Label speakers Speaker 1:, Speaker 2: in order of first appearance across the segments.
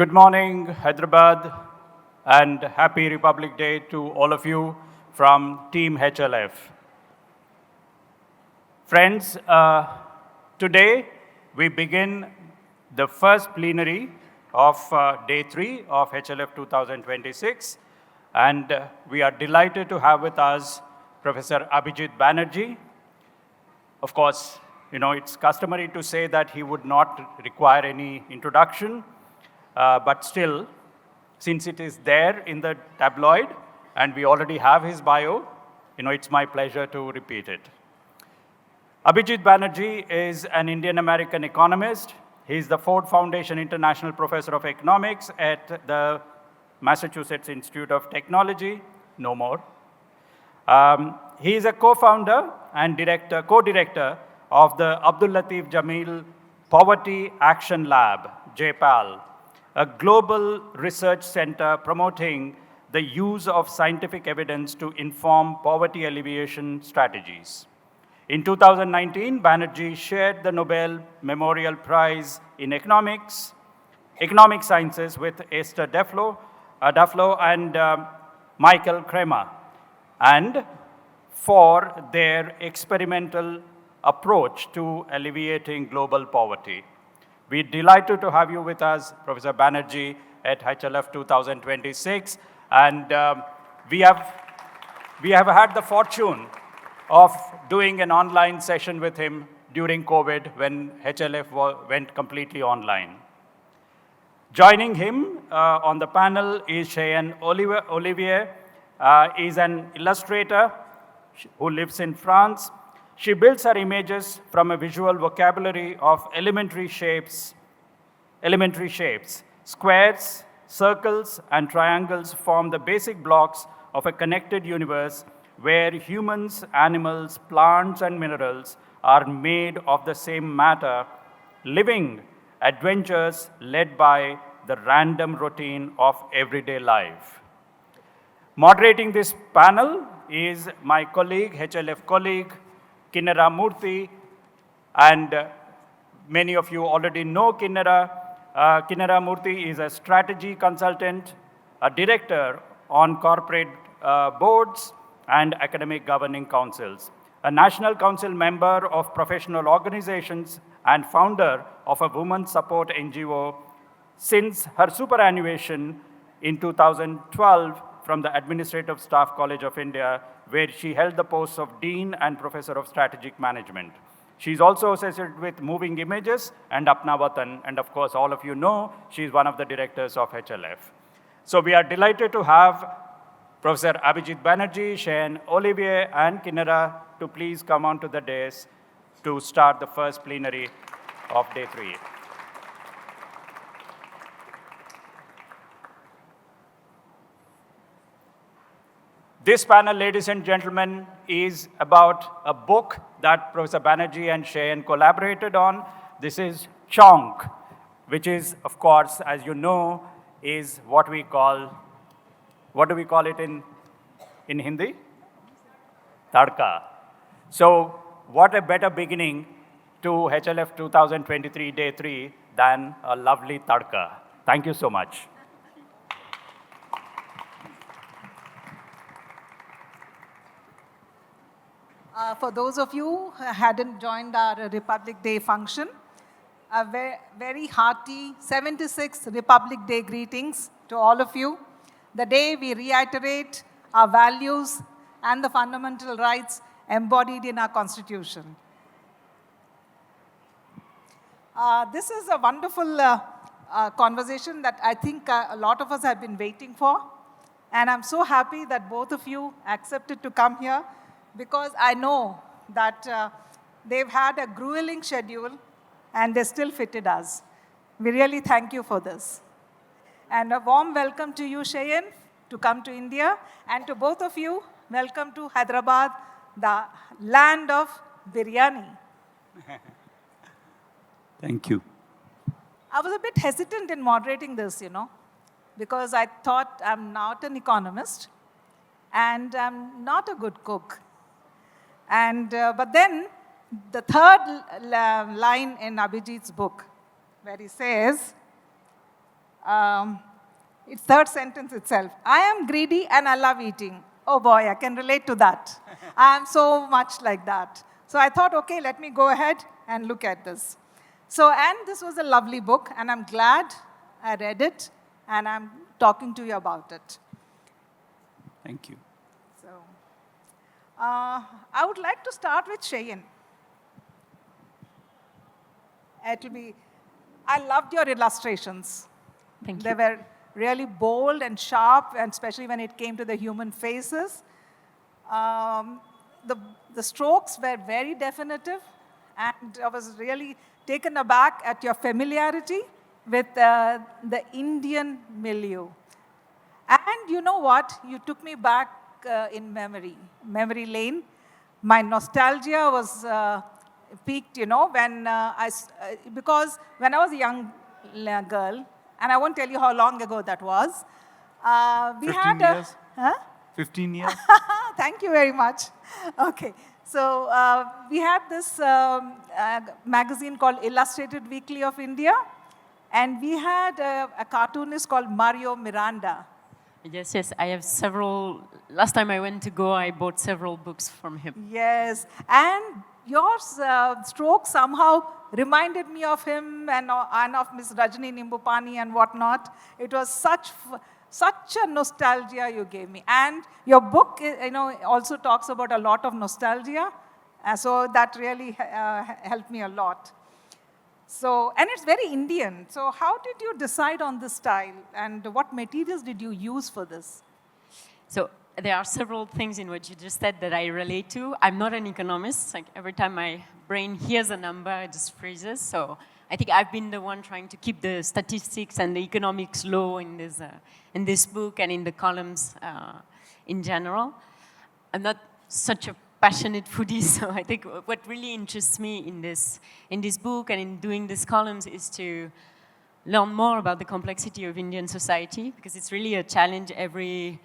Speaker 1: Good morning, Hyderabad, and happy Republic Day to all of you from Team HLF. Friends, today we begin the first plenary of Day 3 of HLF 2026, and we are delighted to have with us Professor Abhijit Banerjee. Of course, it's customary to say that he would not require any introduction, but still, since it is there in the tabloid and we already have his bio, it's my pleasure to repeat it. Abhijit Banerjee is an Indian-American economist. He's the Ford Foundation International Professor of Economics at the Massachusetts Institute of Technology, no more. He is a co-founder and co-director of the Abdul Latif Jameel Poverty Action Lab, JPAL, a global research center promoting the use of scientific evidence to inform poverty alleviation strategies. In 2019, Banerjee shared the Nobel Memorial Prize in Economic Sciences with Esther Duflo and Michael Kremer, and for their experimental approach to alleviating global poverty. We're delighted to have you with us, Professor Banerjee, at HLF 2026. And we have had the fortune of doing an online session with him during COVID when HLF went completely online. Joining him on the panel is Cheyenne Olivier. Is an illustrator who lives in France. She builds her images from a visual vocabulary of elementary shapes. Squares, circles, and triangles form the basic blocks of a connected universe where humans, animals, plants, and minerals are made of the same matter, living adventures led by the random routine of everyday life. Moderating this panel is my colleague, HLF colleague, Kinnera Murthy, and many of you already know Kinnera. Kinnera Murthy is a strategy consultant, a director on corporate boards and academic governing councils, a national council member of professional organizations, and founder of a women's support NGO since her superannuation in 2012 from the Administrative Staff College of India, where she held the posts of Dean and Professor of Strategic Management. She's also associated with Moving Images and Apna Watan, and of course, all of you know, she's one of the directors of HLF. So we are delighted to have Professor Abhijit Banerjee, Cheyenne Olivier, and Kinnera to please come onto the dais to start the first plenary of Day 3. This panel, ladies and gentlemen, is about a book that Professor Banerjee and Cheyenne collaborated on. This is Chhaunk, which is, of course, as you know, is what do we call it in Hindi? Tadka. So what a better beginning to HLF 2023 Day 3 than a lovely tadka. Thank you so much.
Speaker 2: For those of you who hadn't joined our Republic Day function, a very hearty 76 Republic Day greetings to all of you. The day we reiterate our values and the fundamental rights embodied in our Constitution. This is a wonderful conversation that I think a lot of us have been waiting for. And I'm so happy that both of you accepted to come here, because I know that they've had a grueling schedule and they still fitted us. We really thank you for this. And a warm welcome to you, Cheyenne, to come to India. And to both of you, welcome to Hyderabad, the land of biryani.
Speaker 1: Thank you.
Speaker 2: I was a bit hesitant in moderating this, because I thought I'm not an economist and I'm not a good cook. But then the third line in Abhijit's book, where he says, It's third sentence itself. I am greedy and I love eating. Oh boy, I can relate to that. I am so much like that. So I thought, okay, let me go ahead and look at this. So, and this was a lovely book, and I'm glad I read it, and I'm talking to you about it.
Speaker 1: Thank you.
Speaker 2: So, I would like to start with Cheyenne. I loved your illustrations.
Speaker 3: Thank you.
Speaker 2: They were really bold and sharp, and especially when it came to the human faces. The strokes were very definitive, and I was really taken aback at your familiarity with the Indian milieu. And you know what? You took me back in memory lane. My nostalgia was peaked, when because when I was a young girl, and I won't tell you how long ago that was.
Speaker 4: 15 years?
Speaker 2: Huh?
Speaker 4: 15 years?
Speaker 2: Thank you very much. Okay. So we had this magazine called Illustrated Weekly of India, and we had a cartoonist called Mario Miranda.
Speaker 3: Yes, yes. I have several. Last time I went to Goa, I bought several books from him.
Speaker 2: Yes. And your stroke somehow reminded me of him and of Miss Rajni Nimbupani and whatnot. It was such a nostalgia you gave me. And your book, also talks about a lot of nostalgia. So that really helped me a lot. So, and it's very Indian. So how did you decide on this style? And what materials did you use for this?
Speaker 3: So there are several things in what you just said that I relate to. I'm not an economist. Like every time my brain hears a number, it just freezes. So I think I've been the one trying to keep the statistics and the economics low in this book and in the columns in general. I'm not such a passionate foodie, so I think what really interests me in this book and in doing these columns is to learn more about the complexity of Indian society, because it's really a challenge every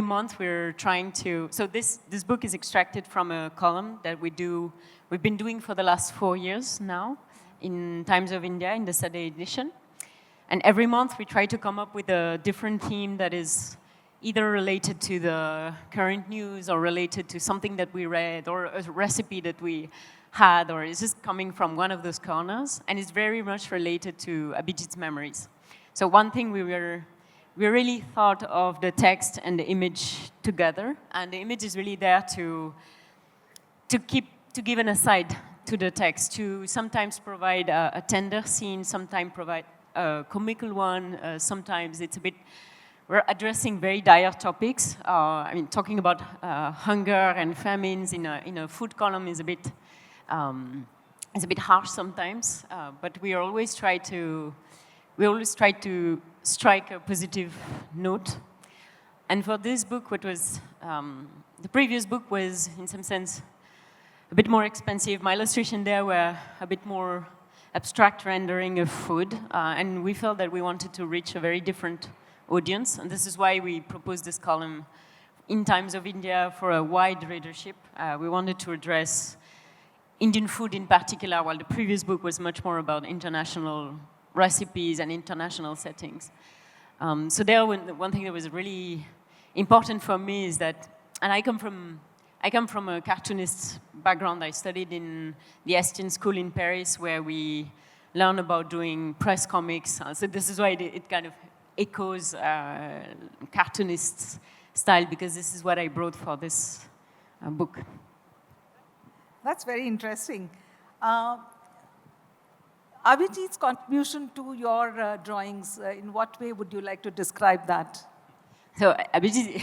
Speaker 3: month we're trying to. So this book is extracted from a column that we've been doing for the last 4 years now in Times of India in the Saturday edition. And every month we try to come up with a different theme that is either related to the current news or related to something that we read or a recipe that we had, or is just coming from one of those corners, and it's very much related to Abhijit's memories. So one thing we really thought of the text and the image together, and the image is really there to give an aside to the text, to sometimes provide a tender scene, sometimes provide a comical one, sometimes it's a bit. We're addressing very dire topics. Talking about hunger and famines in a food column is a bit harsh sometimes. But we always try to strike a positive note. And for this book, the previous book was in some sense a bit more expensive. My illustration there were a bit more abstract rendering of food, and we felt that we wanted to reach a very different audience, and this is why we proposed this column in Times of India for a wide readership. We wanted to address Indian food in particular, while the previous book was much more about international recipes and international settings. So there, one thing that was really important for me is that, and I come from a cartoonist background. I studied in the Estienne School in Paris, where we learn about doing press comics. So this is why it kind of echoes cartoonist style, because this is what I brought for this book.
Speaker 2: That's very interesting. Abhijit's contribution to your drawings, in what way would you like to describe that?
Speaker 3: So Abhijit,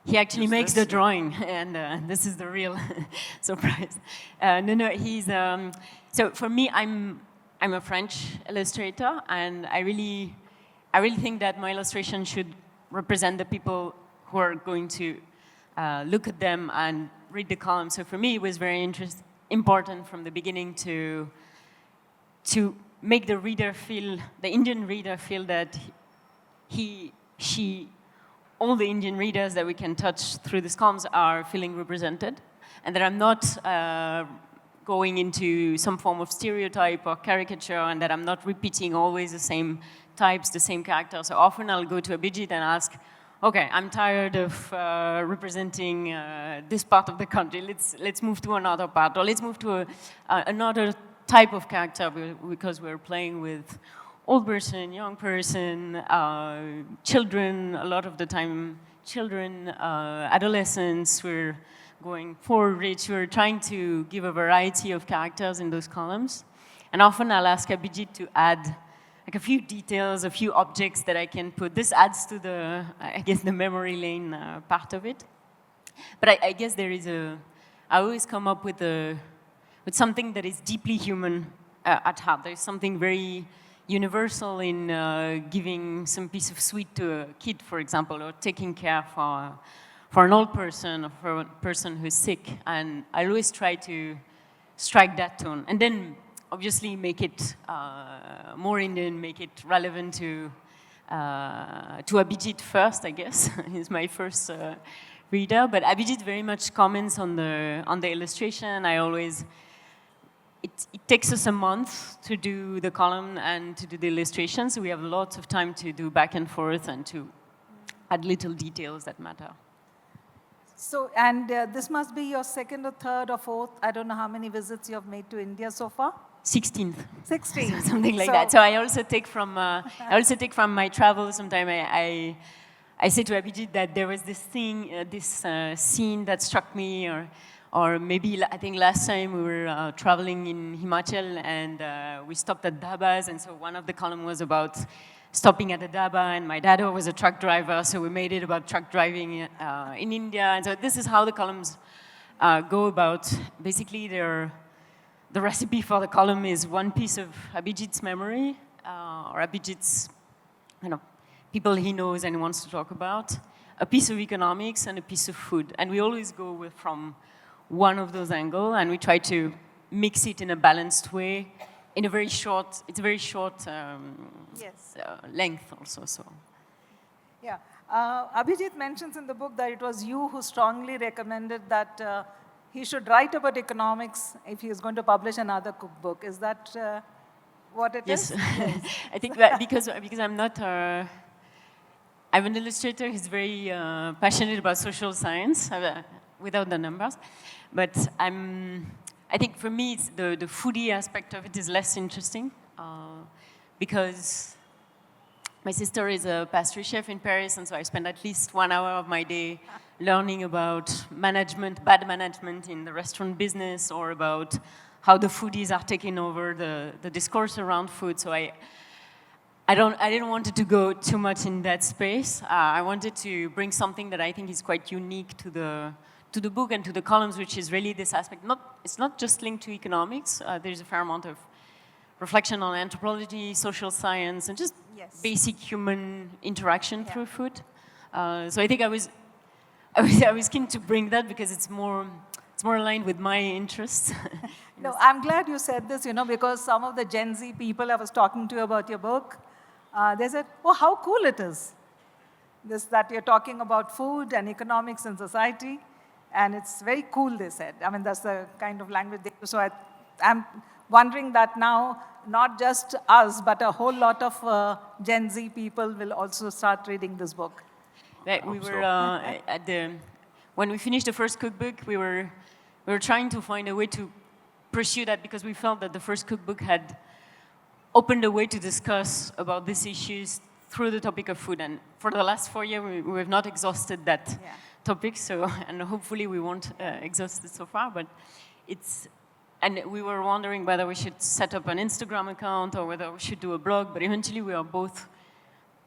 Speaker 3: he actually makes the drawing, and this is the real surprise. He's, so for me, I'm a French illustrator, and I really think that my illustration should represent the people who are going to look at them and read the column. So for me, it was very important from the beginning to make the Indian reader feel that all the Indian readers that we can touch through these columns are feeling represented, and that I'm not going into some form of stereotype or caricature, and that I'm not repeating always the same types, the same character. So often I'll go to Abhijit and ask, okay, I'm tired of representing this part of the country. Let's move to another part, or let's move to another type of character, because we're playing with old person, young person, children, a lot of the time children, adolescents. We're going for rich. We're trying to give a variety of characters in those columns. And often I'll ask Abhijit to add like a few details, a few objects that I can put. This adds to the, I guess, the memory lane part of it. But I guess there is I always come up with something that is deeply human at heart. There's something very universal in giving some piece of sweet to a kid, for example, or taking care for an old person or for a person who's sick. And I always try to strike that tone. And then obviously make it more Indian, make it relevant to Abhijit first, I guess. He's my first reader. But Abhijit very much comments on the illustration. I always, it takes us a month to do the column and to do the illustration, so we have lots of time to do back and forth and to add little details that matter.
Speaker 2: So, and this must be your second or third or fourth, I don't know how many visits you have made to India so far?
Speaker 3: 16th.
Speaker 2: 16.
Speaker 3: Something like that. So I also take from my travels. Sometimes I say to Abhijit that there was this thing, this scene that struck me, or maybe I think last time we were traveling in Himachal and we stopped at dhabas, and so one of the columns was about stopping at a dhaba, and my dad was a truck driver, so we made it about truck driving in India. And so this is how the columns go about. Basically, the recipe for the column is one piece of Abhijit's memory, or Abhijit's, people he knows and wants to talk about, a piece of economics, and a piece of food. And we always go from one of those angles, and we try to mix it in a balanced way, in a very short, it's a very short length also. So.
Speaker 2: Yeah. Abhijit mentions in the book that it was you who strongly recommended that he should write about economics if he is going to publish another cookbook. Is that what it is?
Speaker 3: Yes. I think that because I'm not, I'm an illustrator who's very passionate about social science, without the numbers. But I think for me, it's the foodie aspect of it is less interesting because my sister is a pastry chef in Paris, and so I spend at least 1 hour of my day learning about management, bad management in the restaurant business, or about how the foodies are taking over the discourse around food. So I didn't want it to go too much in that space. I wanted to bring something that I think is quite unique to the book and to the columns, which is really this aspect. It's not just linked to economics. There's a fair amount of reflection on anthropology, social science, and just basic human interaction through food. So I think I was keen to bring that because it's more aligned with my interests.
Speaker 2: No, I'm glad you said this, because some of the Gen Z people I was talking to about your book, they said, oh, how cool it is. That you're talking about food and economics and society. And it's very cool, they said. I mean, that's the kind of language they use. So I'm wondering that now, not just us, but a whole lot of Gen Z people will also start reading this book.
Speaker 3: We were when we finished the first cookbook, we were trying to find a way to pursue that because we felt that the first cookbook had opened a way to discuss about these issues through the topic of food. And for the last 4 years, we have not exhausted that topic. So, and hopefully we won't exhaust it so far. But and we were wondering whether we should set up an Instagram account or whether we should do a blog. But eventually, we are both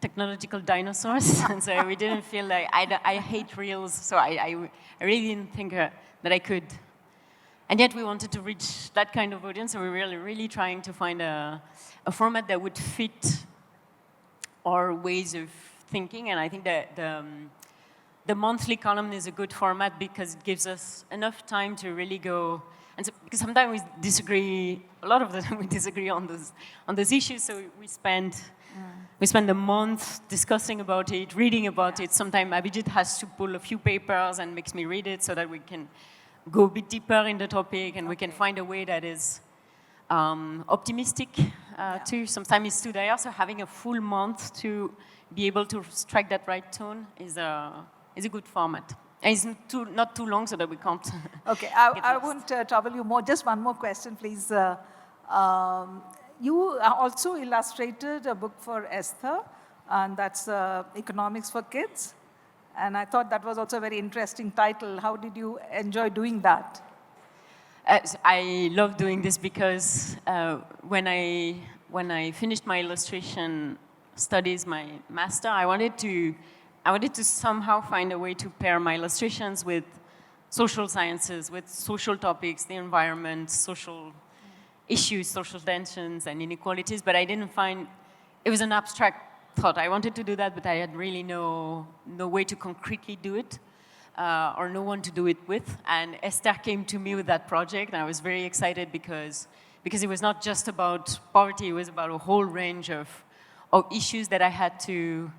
Speaker 3: technological dinosaurs, and so we didn't feel like I hate reels, so I really didn't think that I could. And yet we wanted to reach that kind of audience, so we were really trying to find a format that would fit our ways of thinking. And I think that the monthly column is a good format because it gives us enough time to really go. And so, because sometimes we disagree, a lot of the time we disagree on those issues, so we spend a month discussing about it, reading about it. Sometimes Abhijit has to pull a few papers and makes me read it so that we can go a bit deeper in the topic and we can find a way that is optimistic too. Sometimes it's too dire, so having a full month to be able to strike that right tone is a good format. And it's not too long so that we can't.
Speaker 2: Okay, I won't trouble you more. Just one more question, please. You also illustrated a book for Esther, and that's Economics for Kids. And I thought that was also a very interesting title. How did you enjoy doing that?
Speaker 3: I love doing this because when I finished my illustration studies, my master, I wanted to somehow find a way to pair my illustrations with social sciences, with social topics, the environment, social issues, social tensions, and inequalities. But I didn't find it was an abstract thought. I wanted to do that, but I had really no way to concretely do it. Or no one to do it with. And Esther came to me with that project, and I was very excited because it was not just about poverty, it was about a whole range of issues that I had to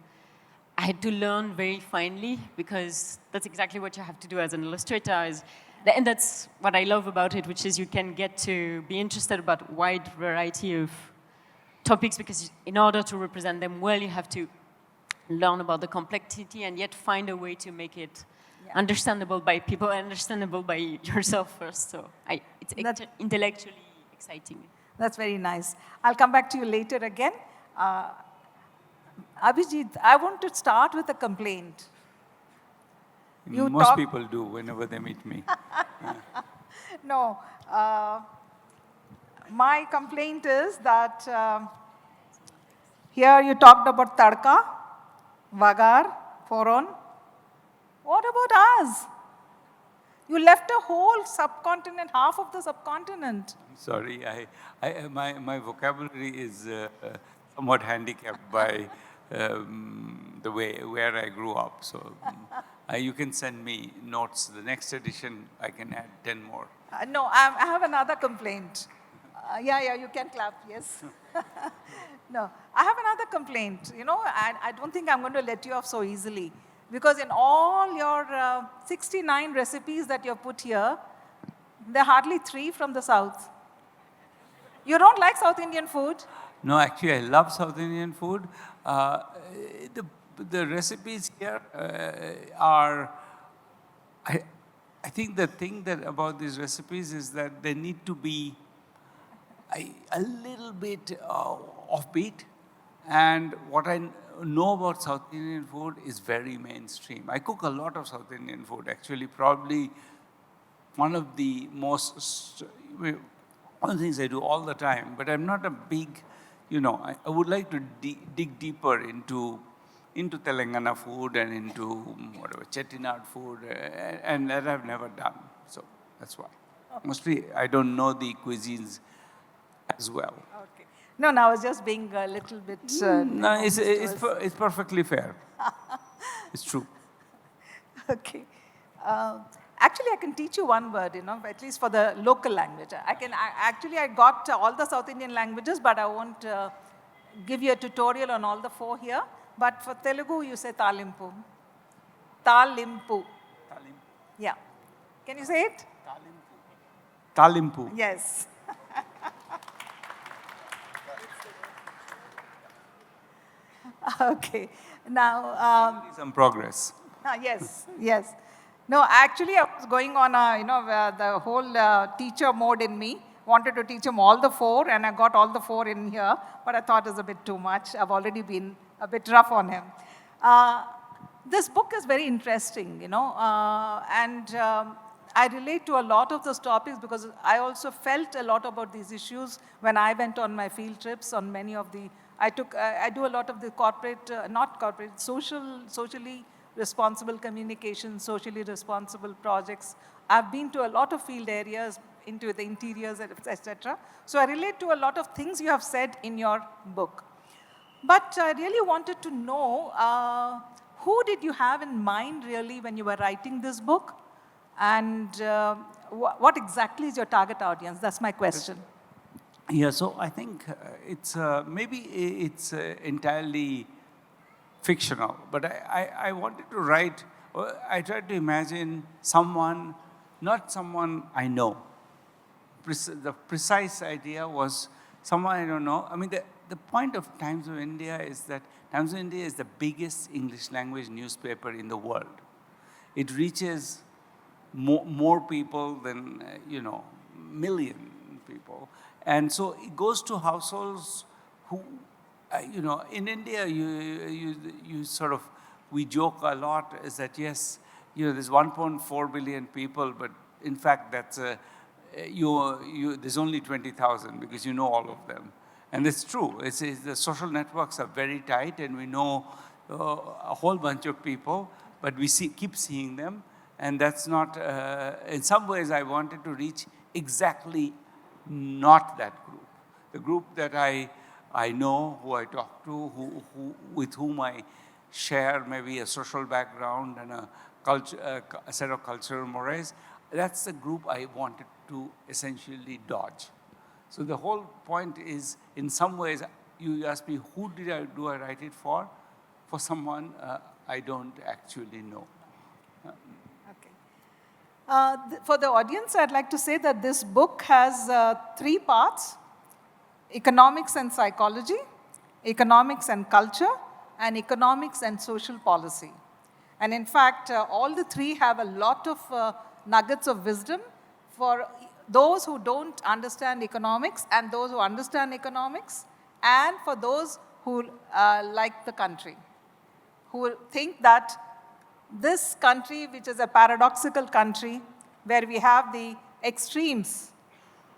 Speaker 3: learn very finely, because that's exactly what you have to do as an illustrator. And that's what I love about it, which is you can get to be interested about a wide variety of topics, because in order to represent them well, you have to learn about the complexity and yet find a way to make it understandable by people, understandable by yourself first. So it's intellectually exciting.
Speaker 2: That's very nice. I'll come back to you later again. Abhijit, I want to start with a complaint.
Speaker 5: Most people do whenever they meet me.
Speaker 2: No. My complaint is that here you talked about tadka, vagar, foron. What about us? You left a whole subcontinent, half of the subcontinent.
Speaker 5: Sorry, my vocabulary is somewhat handicapped by the way where I grew up. So you can send me notes. The next edition, I can add 10 more.
Speaker 2: No, I have another complaint. Yeah, you can clap, yes. No, I have another complaint. You know, I don't think I'm going to let you off so easily. Because in all your 69 recipes that you've put here, there are hardly 3 from the South. You don't like South Indian food?
Speaker 5: No, actually, I love South Indian food. The recipes here are, I think the thing about these recipes is that they need to be a little bit offbeat. And what I know about South Indian food is very mainstream. I cook a lot of South Indian food, actually, probably one of the most, one of the things I do all the time, but I'm not a big, I would like to dig deeper into Telangana food and into whatever, Chettinad food, and that I've never done. So that's why. Mostly, I don't know the cuisines as well.
Speaker 2: Okay. No, I was just being a little bit...
Speaker 5: no, it's perfectly fair. It's true.
Speaker 2: Okay. Actually, I can teach you one word, at least for the local language. I got all the South Indian languages, but I won't give you a tutorial on all the 4 here. But for Telugu, you say talimpu. Talimpu. Yeah. Can you say it?
Speaker 5: Talimpu.
Speaker 2: Yes. Okay. Now...
Speaker 5: some progress.
Speaker 2: Yes. No, actually, I was going on the whole teacher mode in me. Wanted to teach them all the 4, and I got all the 4 in here, but I thought it was a bit too much. I've already been a bit rough on him. This book is very interesting, and I relate to a lot of those topics because I also felt a lot about these issues when I went on my field trips on many of the, I do a lot of the socially responsible communication, socially responsible projects. I've been to a lot of field areas, into the interiors, etc. So I relate to a lot of things you have said in your book. But I really wanted to know, who did you have in mind really when you were writing this book? And what exactly is your target audience? That's my question.
Speaker 5: Yeah, so I think maybe it's entirely fictional, but I wanted to write, I tried to imagine someone, not someone I know. The precise idea was someone I don't know. I mean, the point of Times of India is that Times of India is the biggest English language newspaper in the world. It reaches more people than, million people. And so it goes to households who, in India, you sort of, we joke a lot is that, yes, there's 1.4 billion people, but in fact, that's there's only 20,000 because you know all of them. And it's true. The social networks are very tight, and we know a whole bunch of people, but we keep seeing them. And that's not, in some ways, I wanted to reach exactly not that group. The group that I know, who I talk to, with whom I share maybe a social background and a set of cultural mores, that's the group I wanted to essentially dodge. So the whole point is, in some ways, you ask me, who do I write it for? For someone I don't actually know.
Speaker 2: For the audience, I'd like to say that this book has 3 parts: economics and psychology, economics and culture, and economics and social policy. And in fact, all the 3 have a lot of nuggets of wisdom for those who don't understand economics and those who understand economics, and for those who like the country, who think that this country, which is a paradoxical country, where we have the extremes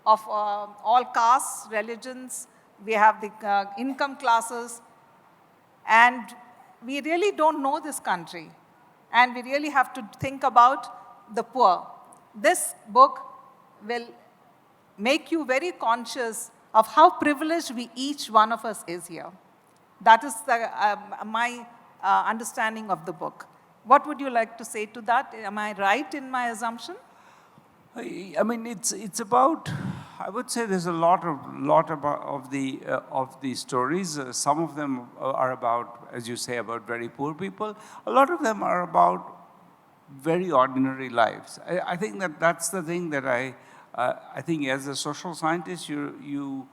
Speaker 2: of all castes, religions, we have the income classes, and we really don't know this country. And we really have to think about the poor. This book will make you very conscious of how privileged each one of us is here. That is my understanding of the book. What would you like to say to that? Am I right in my assumption?
Speaker 5: I mean, it's about. I would say there's a lot of the stories. Some of them are about, as you say, about very poor people. A lot of them are about very ordinary lives. I think that's the thing that I think as a social scientist, you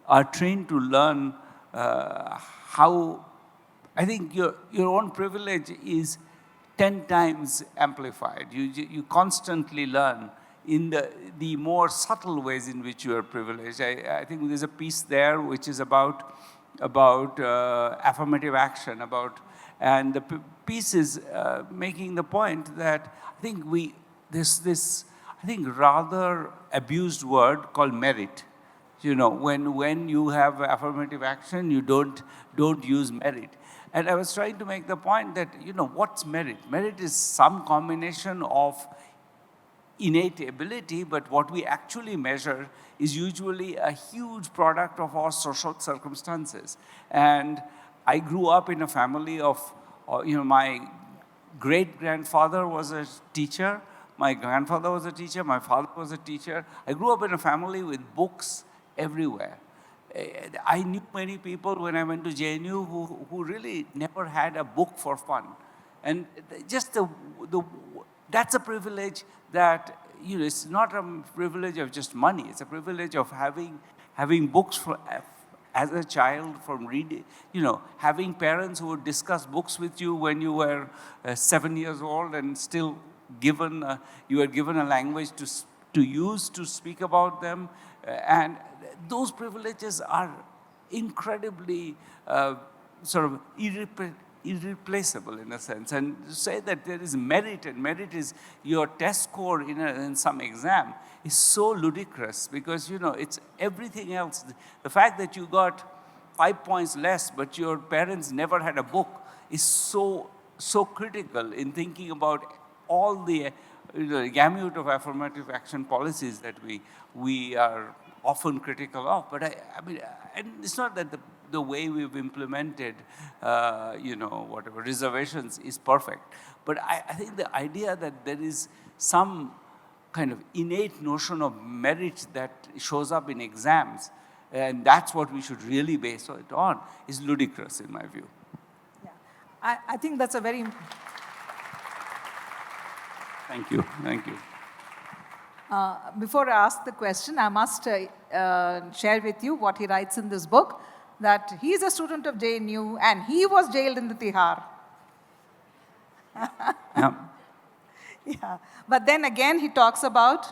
Speaker 5: are trained to learn how. I think your own privilege is 10 times amplified. You constantly learn in the more subtle ways in which you are privileged. I think there's a piece there which is about affirmative action, and the piece is making the point that I think this rather abused word called merit. When you have affirmative action, you don't use merit. And I was trying to make the point that, what's merit? Merit is some combination of innate ability, but what we actually measure is usually a huge product of our social circumstances. And I grew up in a family of, my great-grandfather was a teacher, my grandfather was a teacher, my father was a teacher. I grew up in a family with books everywhere. I knew many people when I went to JNU who really never had a book for fun. And just that's a privilege that, it's not a privilege of just money. It's a privilege of having books as a child, from reading, having parents who would discuss books with you when you were 7 years old, and still you were given a language to use to speak about them. And those privileges are incredibly sort of irreplaceable in a sense. And to say that there is merit, and merit is your test score in some exam, is so ludicrous, because it's everything else. The fact that you got 5 points less, but your parents never had a book, is so critical in thinking about all the gamut of affirmative action policies that we are often critical of. But I mean, and it's not that the way we've implemented, whatever reservations is perfect. But I think the idea that there is some kind of innate notion of merit that shows up in exams, and that's what we should really base it on, is ludicrous in my view.
Speaker 2: Yeah, I think that's a very...
Speaker 5: Thank you.
Speaker 2: Before I ask the question, I must share with you what he writes in this book, that he is a student of JNU and he was jailed in the Tihar.
Speaker 5: Yeah.
Speaker 2: Yeah. But then again, he talks about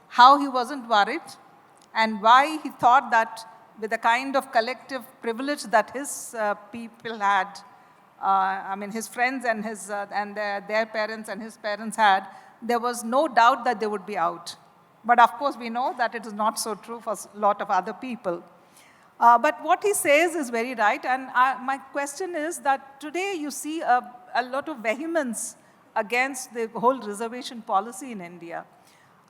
Speaker 2: how he wasn't worried and why he thought that with the kind of collective privilege that his people had, I mean, his friends and, their parents and his parents had, there was no doubt that they would be out. But of course, we know that it is not so true for a lot of other people. But what he says is very right. And my question is that today you see a lot of vehemence against the whole reservation policy in India.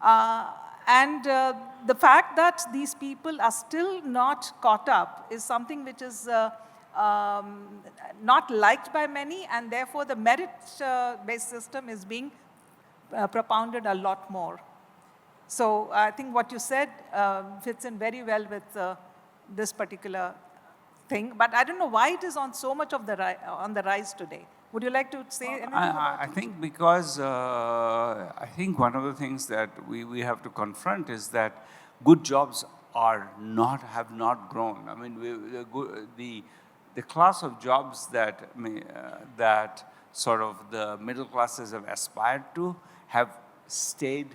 Speaker 2: The fact that these people are still not caught up is something which is not liked by many, and therefore the merit-based system is being propounded a lot more. So I think what you said fits in very well with this particular thing. But I don't know why it is on so much of on the rise today. Would you like to say anything about
Speaker 5: I think because I think one of the things that we have to confront is that good jobs have not grown. I mean, the class of jobs that that sort of the middle classes have aspired to have stayed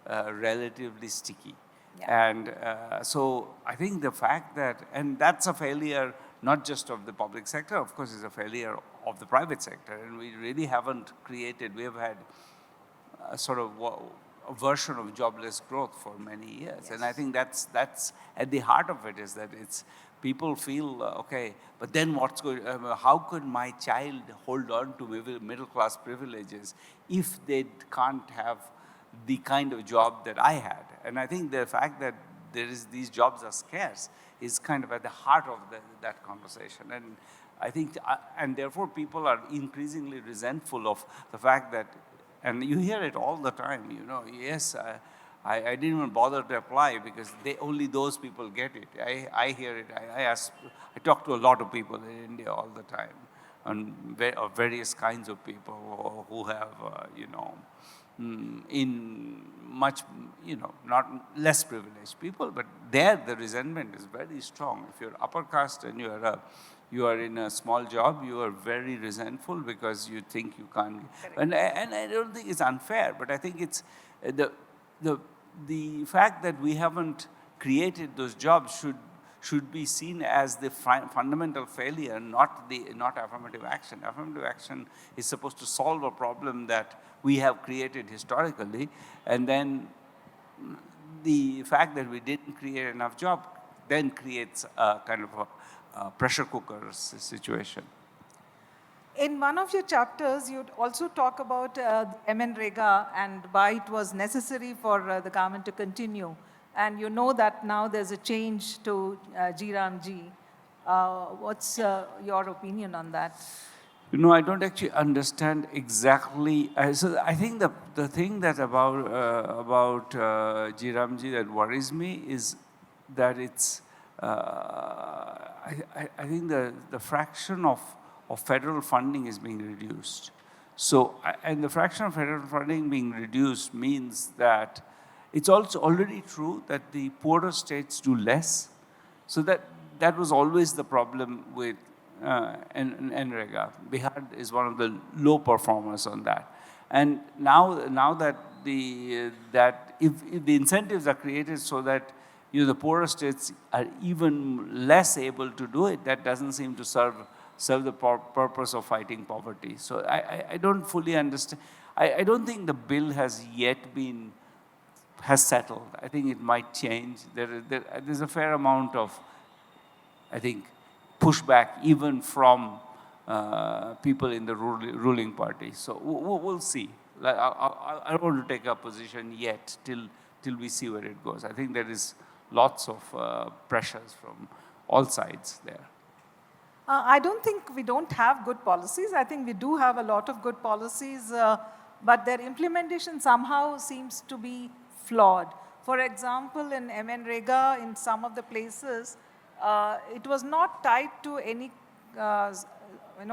Speaker 5: relatively sticky. Yeah. And so I think the fact that, and that's a failure not just of the public sector, of course, it's a failure of the private sector. And we really haven't created, we have had a sort of a version of jobless growth for many years. Yes. And I think that's at the heart of it, is that it's people feel, okay, but then what's going, how could my child hold on to middle class privileges if they can't have the kind of job that I had? And I think the fact that these jobs are scarce is kind of at the heart of that conversation. And I think, and therefore people are increasingly resentful of the fact that, and you hear it all the time, you know, yes, I didn't even bother to apply because only those people get it. I hear it, I talk to a lot of people in India all the time, and of various kinds of people who have, you know, in much, you know, not less privileged people, but there the resentment is very strong. If you're upper caste and you are in a small job, you are very resentful because you think you can't. And I don't think it's unfair, but I think it's the fact that we haven't created those jobs should be seen as the fundamental failure, not affirmative action. Affirmative action is supposed to solve a problem that we have created historically, and then the fact that we didn't create enough jobs then creates a kind of a pressure cooker situation.
Speaker 2: In one of your chapters, you also talk about MNREGA and why it was necessary for the government to continue. And you know that now there's a change to G-Ram-G. What's your opinion on that?
Speaker 5: You know, I don't actually understand exactly. So I think the thing that about G-Ram-G that worries me is that it's, I think the fraction of federal funding is being reduced. So, and the fraction of federal funding being reduced means that it's also already true that the poorer states do less. So that was always the problem with NREGA. Bihar is one of the low performers on that. And now that if the incentives are created so that, you know, the poorer states are even less able to do it, that doesn't seem to serve the purpose of fighting poverty. So I don't fully understand. I don't think the bill has yet has settled. I think it might change. There's a fair amount of, I think, pushback even from people in the ruling party. So we'll see. I don't want to take a position yet till we see where it goes. I think there is lots of pressures from all sides there.
Speaker 2: I don't think we don't have good policies. I think we do have a lot of good policies, but their implementation somehow seems to be flawed. For example, in MNREGA, in some of the places, it was not tied to any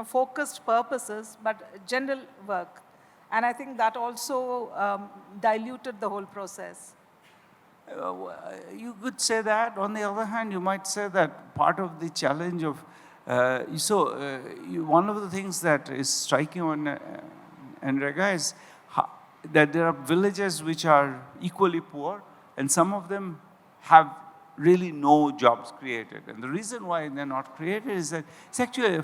Speaker 2: focused purposes, but general work. And I think that also diluted the whole process.
Speaker 5: You could say that. On the other hand, you might say that part of the challenge of, one of the things that is striking on NREGA is that there are villages which are equally poor, and some of them have really no jobs created. And the reason why they're not created is that it's actually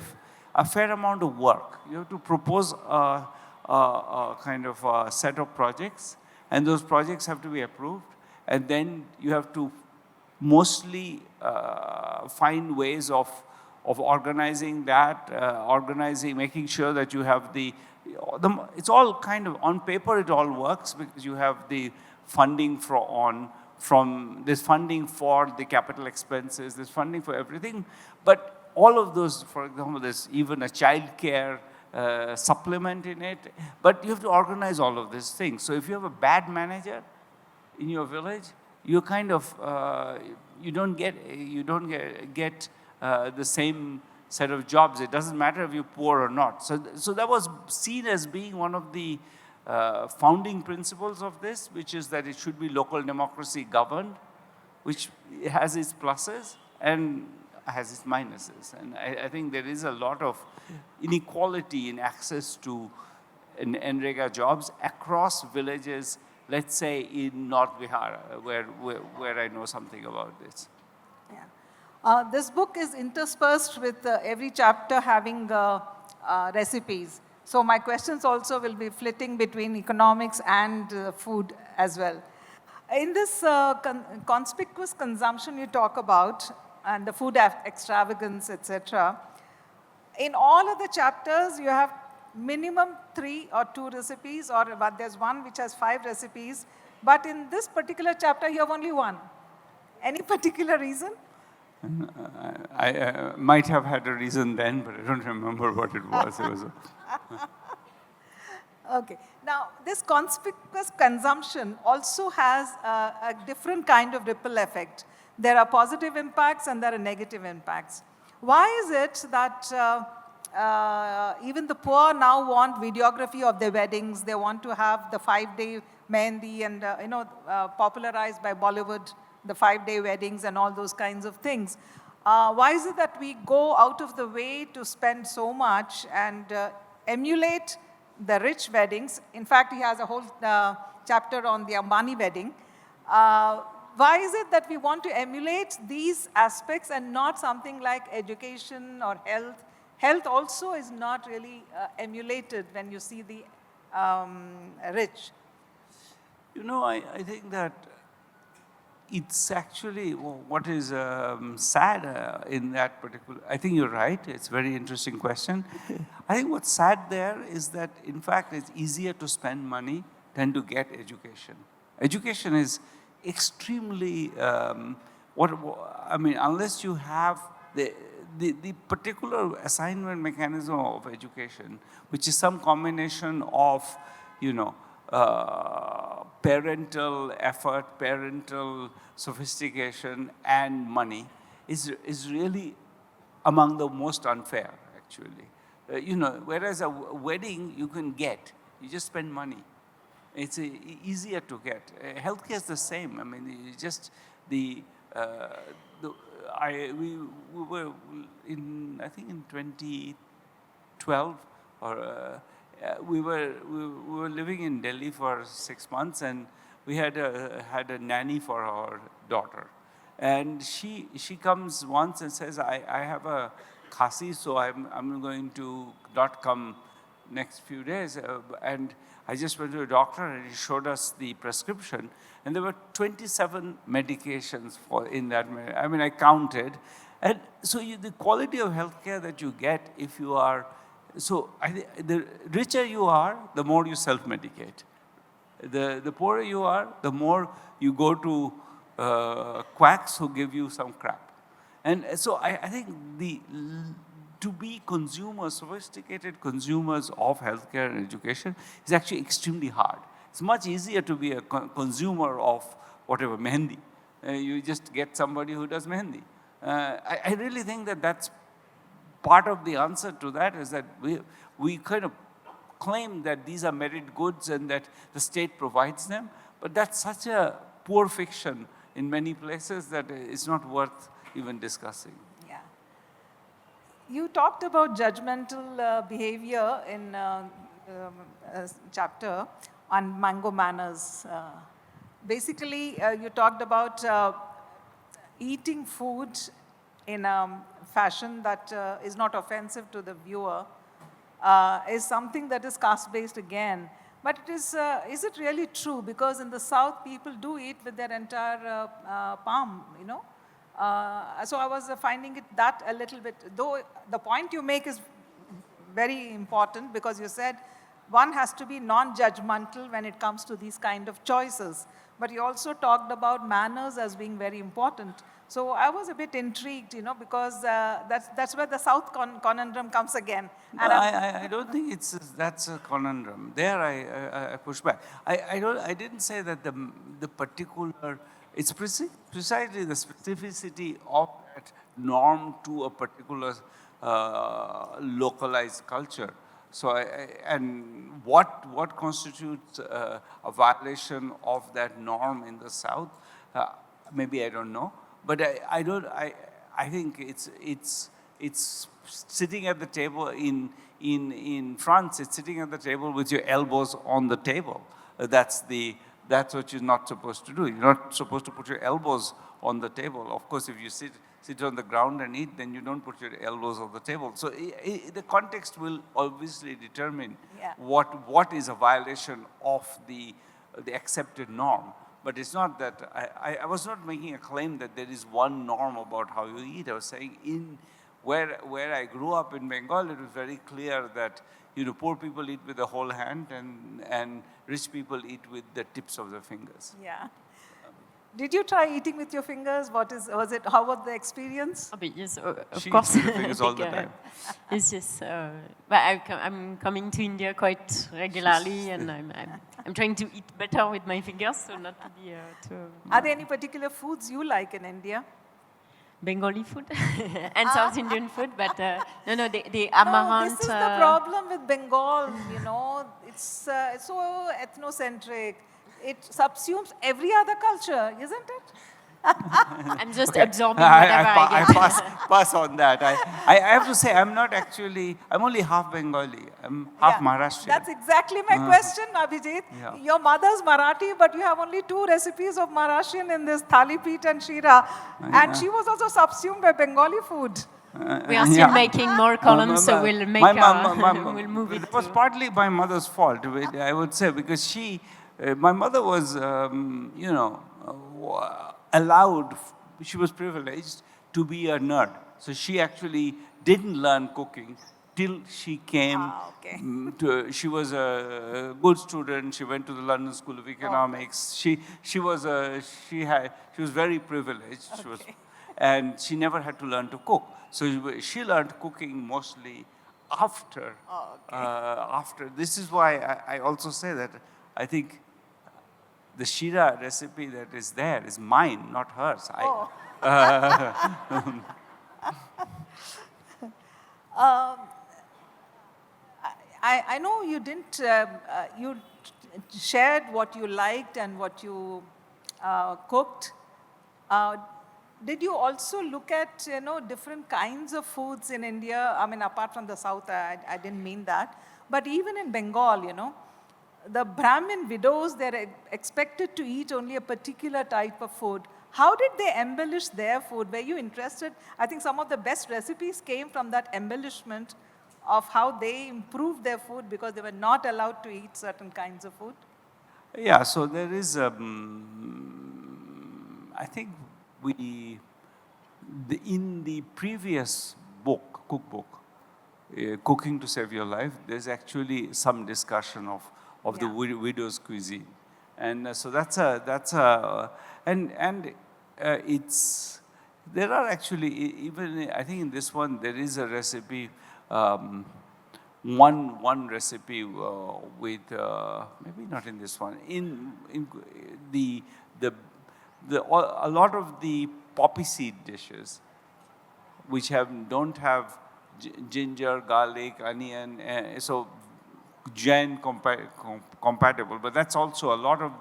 Speaker 5: a fair amount of work. You have to propose a kind of a set of projects, and those projects have to be approved. And then you have to mostly find ways of organizing that, making sure that you have it's all kind of, on paper it all works because you have the funding there's funding for the capital expenses, there's funding for everything. But all of those, for example, there's even a child care supplement in it. But you have to organize all of these things. So if you have a bad manager in your village, you kind of, you don't get the same set of jobs. It doesn't matter if you're poor or not. So that was seen as being one of the founding principles of this, which is that it should be local democracy governed, which has its pluses and has its minuses. And I think there is a lot of inequality in access to NREGA jobs across villages, let's say in North Bihar, where I know something about this.
Speaker 2: Yeah. This book is interspersed with every chapter having recipes. So my questions also will be flitting between economics and food as well. In this conspicuous consumption you talk about, and the food extravagance, etc., in all of the chapters you have minimum 3 or 2 recipes, but there's one which has 5 recipes. But in this particular chapter you have only 1. Any particular reason?
Speaker 5: I might have had a reason then, but I don't remember what it was.
Speaker 2: Okay. Now, this conspicuous consumption also has a different kind of ripple effect. There are positive impacts and there are negative impacts. Why is it that even the poor now want videography of their weddings? They want to have the 5-day mehndi and, popularized by Bollywood, the 5-day weddings and all those kinds of things. Why is it that we go out of the way to spend so much and emulate the rich weddings? In fact, he has a whole chapter on the Ambani wedding. Why is it that we want to emulate these aspects and not something like education or health? Health also is not really emulated when you see the rich.
Speaker 5: I think that it's actually what is sad in that particular, I think you're right, it's a very interesting question. I think what's sad there is that, in fact, it's easier to spend money than to get education. Education is extremely, unless you have the particular assignment mechanism of education, which is some combination of, parental effort, parental sophistication, and money, is really among the most unfair, actually. Whereas a wedding you can get, you just spend money. It's easier to get. Healthcare is the same. I mean, just we were in, I think in 2012, or we were living in Delhi for 6 months, and we had a nanny for our daughter. And she comes once and says, I have a khasi, so I'm going to not come next few days. And I just went to a doctor and he showed us the prescription. And there were 27 medications in that. I mean, I counted. And so the quality of healthcare that you get if you are, the richer you are, the more you self-medicate. The poorer you are, the more you go to quacks who give you some crap. And so I think to be consumers, sophisticated consumers of healthcare and education is actually extremely hard. It's much easier to be a consumer of whatever, mehndi. You just get somebody who does mehndi. I really think that that's part of the answer to that, is that we kind of claim that these are merit goods and that the state provides them, but that's such a poor fiction in many places that it's not worth even discussing.
Speaker 2: Yeah. You talked about judgmental behavior in chapter on mango manners. Basically, you talked about eating food in a fashion that is not offensive to the viewer is something that is caste-based again. But it is it really true? Because in the South, people do eat with their entire palm, you know? So I was finding it that a little bit, though the point you make is very important because you said one has to be non-judgmental when it comes to these kind of choices. But you also talked about manners as being very important. So I was a bit intrigued, you know, because that's where the South conundrum comes again.
Speaker 5: No, I don't think that's a conundrum. There I push back. I didn't say that the particular, it's precisely the specificity of that norm to a particular localized culture. So, and what constitutes a violation of that norm in the South? Maybe I don't know, but I think it's sitting at the table in France. It's sitting at the table with your elbows on the table. That's what you're not supposed to do. You're not supposed to put your elbows on the table. Of course, if you sit on the ground and eat, then you don't put your elbows on the table. So the context will obviously determine what is a violation of the accepted norm. But it's not that, I was not making a claim that there is one norm about how you eat. I was saying where I grew up in Bengal, it was very clear that poor people eat with the whole hand and rich people eat with the tips of their fingers.
Speaker 2: Yeah. Did you try eating with your fingers? How was the experience?
Speaker 3: Oh, but yes, of
Speaker 5: She
Speaker 3: course.
Speaker 5: eats with her fingers all the time.
Speaker 3: It's just, but I'm coming to India quite regularly, and I'm trying to eat better with my fingers, so not to be too.
Speaker 2: Are there any particular foods you like in India?
Speaker 3: Bengali food and South Indian food, but no, the amaranth.
Speaker 2: No, this is the problem with Bengal. It's so ethnocentric. It subsumes every other culture, isn't it?
Speaker 3: I'm just absorbing whatever I get.
Speaker 5: pass on that. I have to say, I'm only half Bengali. I'm half Maharashtrian.
Speaker 2: That's exactly my question, Abhijit.
Speaker 5: Yeah.
Speaker 2: Your mother's Marathi, but you have only 2 recipes of Maharashtrian in this thali peet and shira. And she was also subsumed by Bengali food.
Speaker 3: We are still making more columns, so we'll make we'll move it.
Speaker 5: It was partly my mother's fault, I would say, because my mother was, allowed, she was privileged to be a nerd. So she actually didn't learn cooking till she came she was a good student. She went to the London School of Economics. She was very privileged. And she never had to learn to cook. So she learned cooking mostly after. After. This is why I also say that I think the shira recipe that is there is mine, not hers.
Speaker 2: I know you didn't, you shared what you liked and what you cooked. Did you also look at, different kinds of foods in India? I mean, apart from the South, I didn't mean that. But even in Bengal, the Brahmin widows, they're expected to eat only a particular type of food. How did they embellish their food? Were you interested? I think some of the best recipes came from that embellishment of how they improved their food because they were not allowed to eat certain kinds of food.
Speaker 5: Yeah, so there is, I think in the previous cookbook, Cooking to Save Your Life, there's actually some discussion of the widow's cuisine, and so it's there are actually even I think in this one there is a recipe, one recipe with maybe not in this one in a lot of the poppy seed dishes which don't have ginger, garlic, onion, so Jain compatible, but that's also a lot of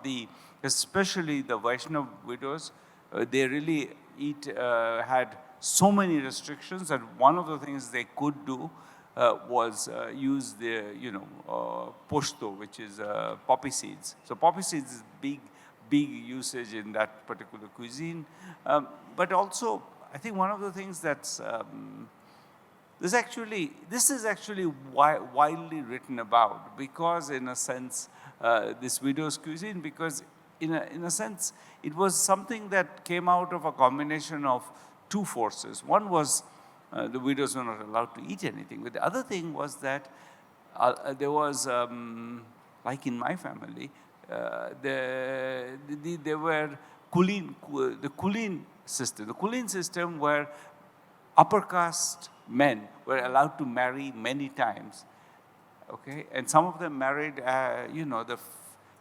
Speaker 5: especially the Vaishnav widows, they really had so many restrictions that one of the things they could do was use the, posto, which is poppy seeds. So poppy seeds is big usage in that particular cuisine. But also, I think one of the things that's, this is actually widely written about, because in a sense, this widow's cuisine, because in a sense, it was something that came out of a combination of two forces. One was the widows were not allowed to eat anything. But the other thing was that there was, like in my family, there were the Kulin system. The Kulin system where upper caste men were allowed to marry many times. Okay, and some of them married,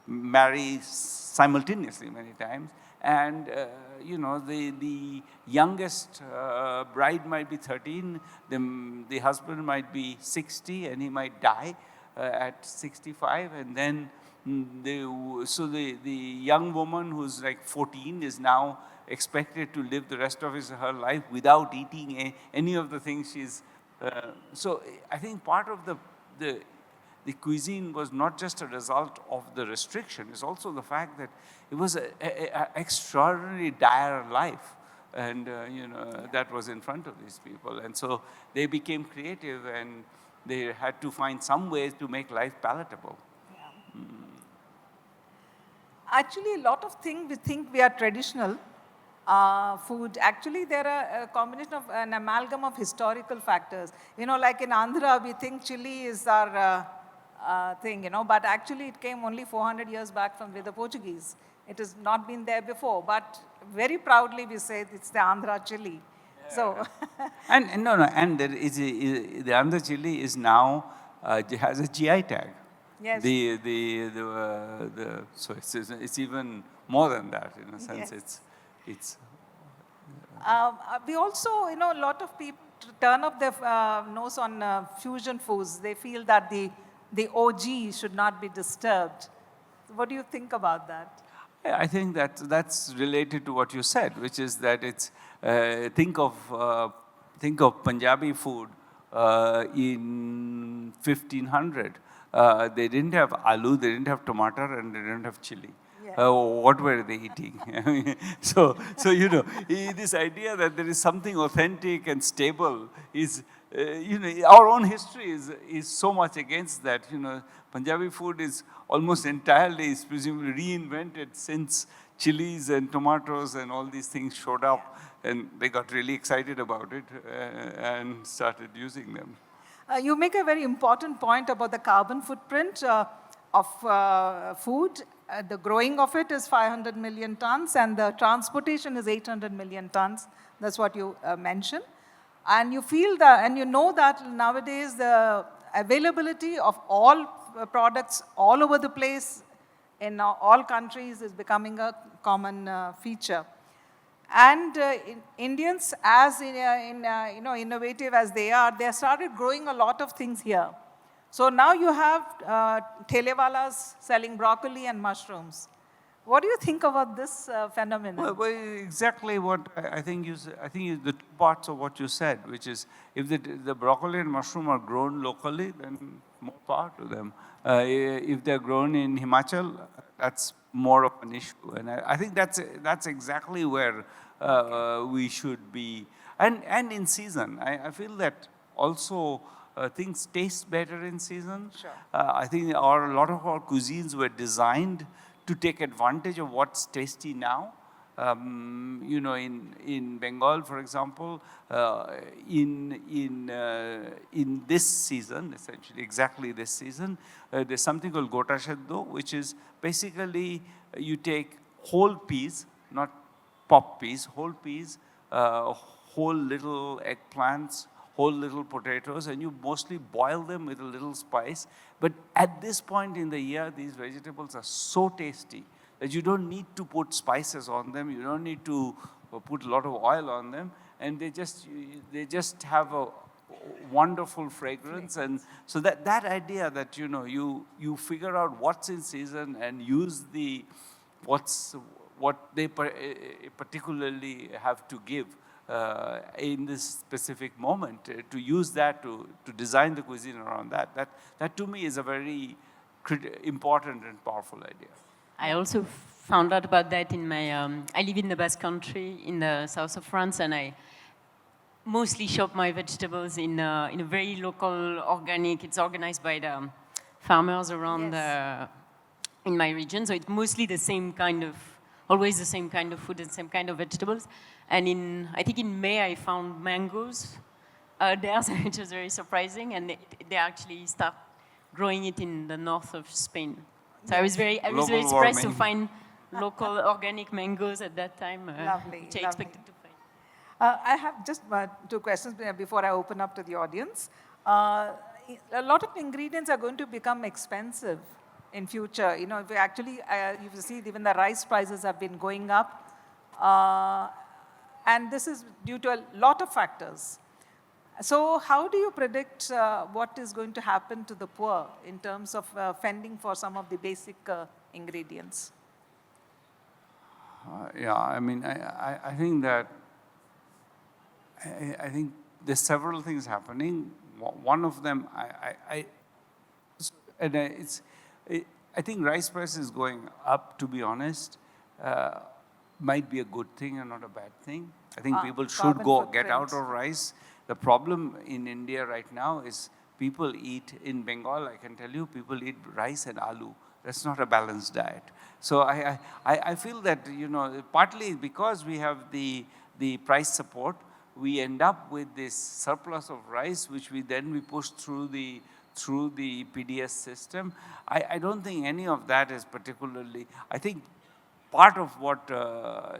Speaker 5: marry simultaneously many times. And, the youngest bride might be 13, the husband might be 60, and he might die at 65. And then, the young woman who's like 14 is now expected to live the rest of her life without eating any of the things she's. So I think part of the cuisine was not just a result of the restriction, it's also the fact that it was an extraordinarily dire life. And, that was in front of these people. And so they became creative, and they had to find some ways to make life palatable.
Speaker 2: Yeah. Actually, a lot of things we think we are traditional food. Actually, there are a combination of an amalgam of historical factors. Like in Andhra, we think chili is our thing, but actually it came only 400 years back from with the Portuguese. It has not been there before, but very proudly we say it's the Andhra chili. Yeah. So,
Speaker 5: and there is the Andhra chili is now has a GI tag.
Speaker 2: Yes.
Speaker 5: So it's even more than that in a sense.
Speaker 2: Yes.
Speaker 5: It's.
Speaker 2: We also, a lot of people turn up their nose on fusion foods. They feel that the OG should not be disturbed. What do you think about that?
Speaker 5: I think that's related to what you said, which is that it's think of Punjabi food in 1500. They didn't have aloo, they didn't have tomato, and they didn't have chili. Yeah. What were they eating? so this idea that there is something authentic and stable is, our own history is so much against that. Punjabi food is almost entirely, is presumably reinvented since chilies and tomatoes and all these things showed up, and they got really excited about it and started using them.
Speaker 2: You make a very important point about the carbon footprint of food. The growing of it is 500 million tons, and the transportation is 800 million tons. That's what you mentioned. And you feel that, and you know that nowadays the availability of all products all over the place in all countries is becoming a common feature. And Indians, as innovative as they started growing a lot of things here. So now you have telewalas selling broccoli and mushrooms. What do you think about this phenomenon?
Speaker 5: Well, exactly what I think you said. I think the two parts of what you said, which is if the broccoli and mushroom are grown locally, then more power to them. If they're grown in Himachal, that's more of an issue. And I think that's exactly where we should be. And in season, I feel that also things taste better in season.
Speaker 2: Sure.
Speaker 5: I think a lot of our cuisines were designed to take advantage of what's tasty now. In Bengal, for example, in this season, essentially exactly this season, there's something called gota sheddo, which is basically you take whole peas, not pop peas, whole peas, whole little eggplants, whole little potatoes, and you mostly boil them with a little spice. But at this point in the year, these vegetables are so tasty that you don't need to put spices on them, you don't need to put a lot of oil on them, and they just have a wonderful fragrance. And so that idea that you figure out what's in season and use what they particularly have to give in this specific moment, to use that to design the cuisine around that. That to me is a very important and powerful idea.
Speaker 3: I also found out about that in my, I live in the Basque Country in the south of France, and I mostly shop my vegetables in a very local, organic. It's organized by the farmers around in my region, so it's mostly the same kind of, always the same kind of food and same kind of vegetables. And I think in May I found mangoes there, which was very surprising, and they actually start growing it in the north of Spain. So I was very surprised to find local organic mangoes at that time,
Speaker 2: Lovely,
Speaker 3: which I expected to find.
Speaker 2: I have just 2 questions before I open up to the audience. A lot of ingredients are going to become expensive in future. You know, if you actually, you see even the rice prices have been going up. And this is due to a lot of factors. So how do you predict what is going to happen to the poor in terms of fending for some of the basic ingredients?
Speaker 5: Yeah, I mean, I think that, I think there's several things happening. One of them, I think rice prices going up, to be honest, might be a good thing and not a bad thing. I think people should get out of rice. The problem in India right now is people eat, in Bengal, I can tell you, people eat rice and aloo. That's not a balanced diet. So I feel that, you know, partly because we have the price support, we end up with this surplus of rice, which we push through the PDS system. I don't think any of that is particularly, I think part of what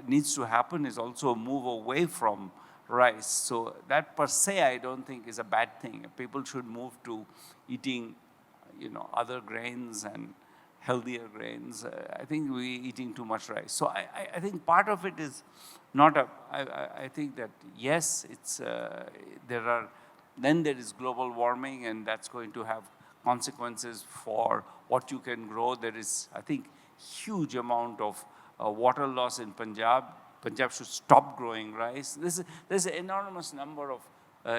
Speaker 5: needs to happen is also a move away from rice. So that per se, I don't think is a bad thing. People should move to eating, you know, other grains and healthier grains. I think we're eating too much rice. So I think part of it is not a, I think that yes, it's, there is global warming, and that's going to have consequences for what you can grow. There is, I think, huge amount of water loss in Punjab. Punjab should stop growing rice. There's an enormous number of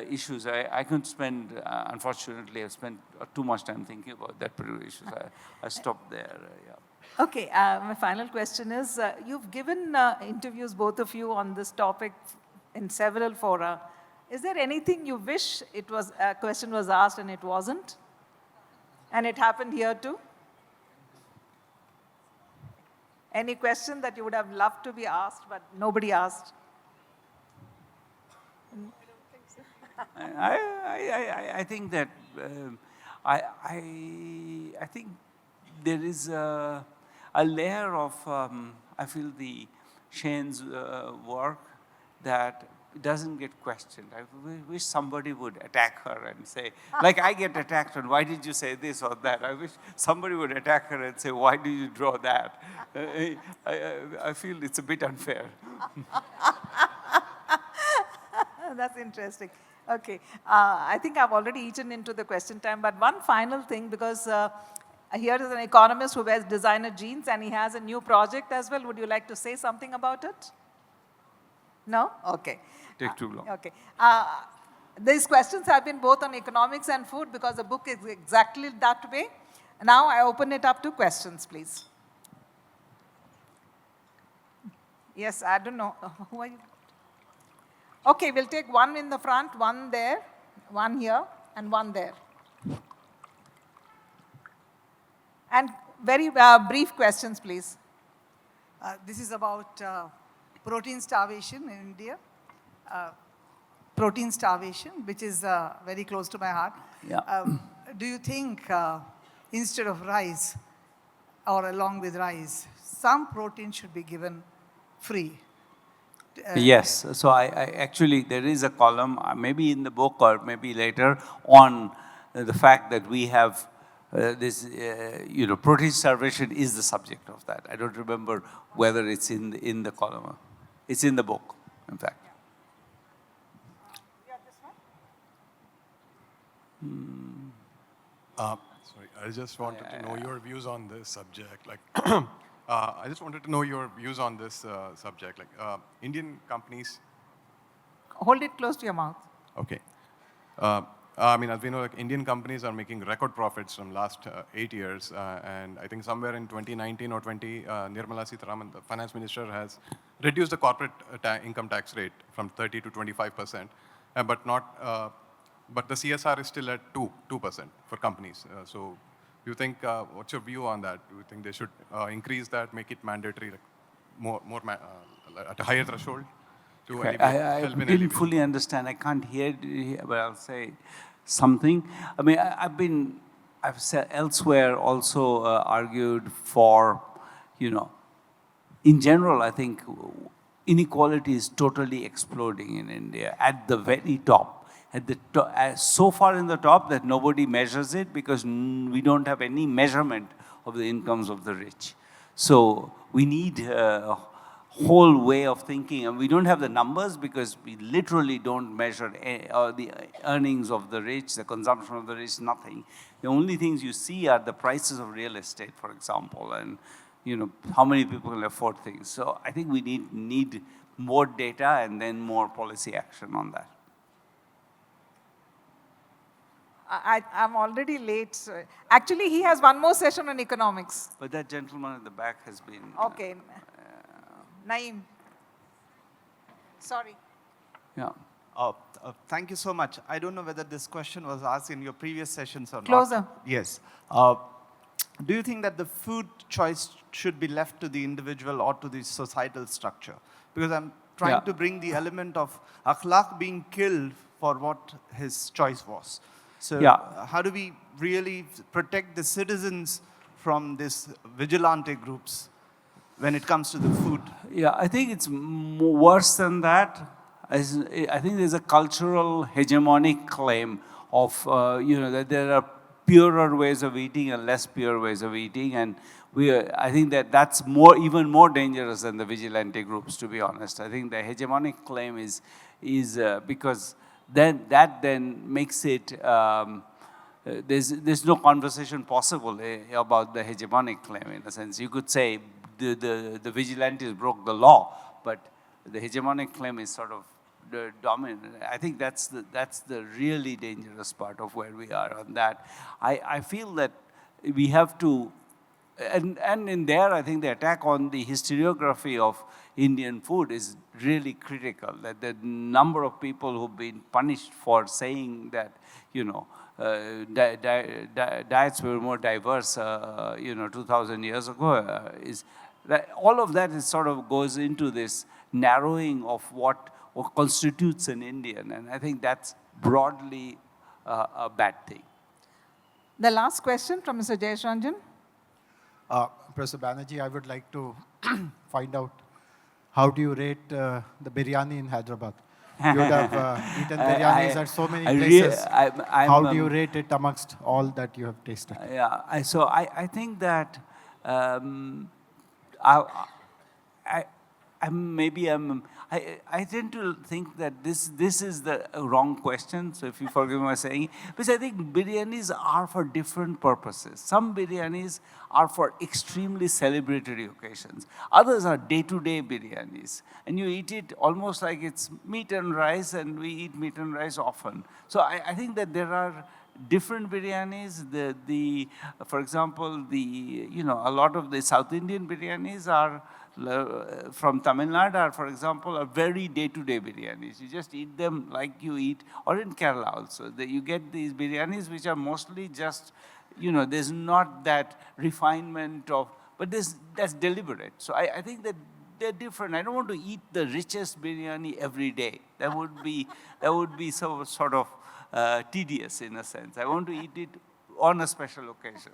Speaker 5: issues. I could spend, unfortunately, I've spent too much time thinking about that particular issue. I stopped there, yeah.
Speaker 2: Okay, my final question is, you've given interviews, both of you, on this topic in several fora. Is there anything you wish it was, a question was asked and it wasn't? And it happened here too? Any question that you would have loved to be asked, but nobody asked?
Speaker 5: I think that I think there is a layer of I feel the Cheyenne's work that doesn't get questioned. I wish somebody would attack her and say, like I get attacked on why did you say this or that. I wish somebody would attack her and say, why do you draw that? I feel it's a bit unfair.
Speaker 2: That's interesting. Okay, I think I've already eaten into the question time, but one final thing, because here is an economist who wears designer jeans and he has a new project as well. Would you like to say something about it? No? Okay.
Speaker 5: Take too long.
Speaker 2: Okay. These questions have been both on economics and food because the book is exactly that way. Now I open it up to questions, please. Yes, I don't know. Who are you? Okay, we'll take one in the front, one there, one here, and one there. And very brief questions, please.
Speaker 6: This is about protein starvation in India. Protein starvation, which is very close to my heart.
Speaker 5: Yeah.
Speaker 6: Do you think instead of rice or along with rice, some protein should be given free?
Speaker 5: Yes. So I actually, there is a column, maybe in the book or maybe later, on the fact that we have this, you know, protein starvation is the subject of that. I don't remember whether it's in the column. It's in the book, in fact.
Speaker 7: Sorry, I just wanted to know your views on this subject. Like, I just wanted to know your views on this subject. Like Indian companies.
Speaker 2: Hold it close to your mouth.
Speaker 7: Okay. I mean, as we know, like Indian companies are making record profits from last 8 years, and I think somewhere in 2019 or 20, Nirmala Sitharaman, the finance minister, has reduced the corporate income tax rate from 30 to 25%, but not. But the CSR is still at 2% for companies. So, do you think what's your view on that? Do you think they should increase that, make it mandatory, like at a higher threshold?
Speaker 5: Okay. I didn't fully understand. I can't hear, but I'll say something. I mean, I've said elsewhere also argued for, in general, I think inequality is totally exploding in India at the very top. So far in the top that nobody measures it because we don't have any measurement of the incomes of the rich. So we need whole way of thinking, and we don't have the numbers because we literally don't measure the earnings of the rich, the consumption of the rich, nothing. The only things you see are the prices of real estate, for example, and how many people can afford things. So I think we need more data and then more policy action on that.
Speaker 2: I'm already late. Actually, he has one more session on economics.
Speaker 5: But that gentleman at the back has been...
Speaker 2: Okay. Naeem. Sorry.
Speaker 5: Yeah.
Speaker 4: Thank you so much. I don't know whether this question was asked in your previous sessions or not.
Speaker 2: Closer.
Speaker 4: Yes. Do you think that the food choice should be left to the individual or to the societal structure? Because I'm trying to bring the element of akhlaq being killed for what his choice was. So how do we really protect the citizens from these vigilante groups when it comes to the food?
Speaker 5: Yeah, I think it's worse than that. I think there's a cultural hegemonic claim of, that there are purer ways of eating and less pure ways of eating. And I think that's even more dangerous than the vigilante groups, to be honest. I think the hegemonic claim is because that then makes it, there's no conversation possible about the hegemonic claim, in a sense. You could say the vigilantes broke the law, but the hegemonic claim is sort of the dominant. I think that's the really dangerous part of where we are on that. I feel that we have to, and in there, I think the attack on the historiography of Indian food is really critical. That the number of people who've been punished for saying that, diets were more diverse, 2,000 years ago, is that all of that is sort of goes into this narrowing of what constitutes an Indian, and I think that's broadly a bad thing.
Speaker 2: The last question from Mr. Jayesh Ranjan.
Speaker 8: Professor Banerjee, I would like to find out, how do you rate the biryani in Hyderabad? You would have eaten biryanis at so many places. How do you rate it amongst all that you have tasted?
Speaker 5: Yeah, I think that I tend to think that this is the wrong question, so if you forgive my saying, because I think biryanis are for different purposes. Some biryanis are for extremely celebratory occasions. Others are day-to-day biryanis, and you eat it almost like it's meat and rice, and we eat meat and rice often. So I think that there are different biryanis. For example, a lot of the South Indian biryanis are from Tamil Nadu are, for example, are very day-to-day biryanis. You just eat them like you eat, or in Kerala also. You get these biryanis which are mostly just, there's not that refinement of, but that's deliberate. So I think that they're different. I don't want to eat the richest biryani every day. That would be so sort of tedious in a sense. I want to eat it on a special occasion.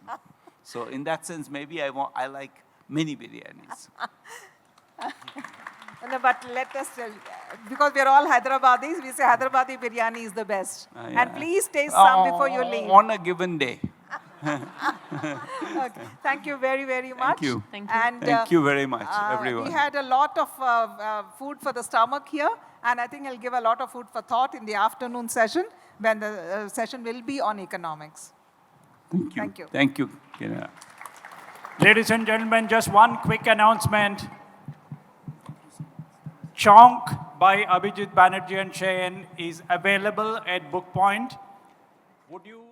Speaker 5: So in that sense, maybe I like many biryanis.
Speaker 2: No, but let us tell, because we are all Hyderabadis, we say Hyderabadi biryani is the best.
Speaker 5: Yeah.
Speaker 2: And please taste some before you leave.
Speaker 5: On a given day.
Speaker 2: Okay. Thank you very, very much.
Speaker 5: Thank you.
Speaker 3: Thank you.
Speaker 2: And,
Speaker 5: Thank you very much, everyone.
Speaker 2: We had a lot of food for the stomach here, and I think I'll give a lot of food for thought in the afternoon session, when the session will be on economics.
Speaker 5: Thank you.
Speaker 2: Thank you.
Speaker 5: Thank you, Kinnera.
Speaker 1: Ladies and gentlemen, just one quick announcement. Chhaunk by Abhijit, Banerjee and Cheyenne is available at Book Point. Would you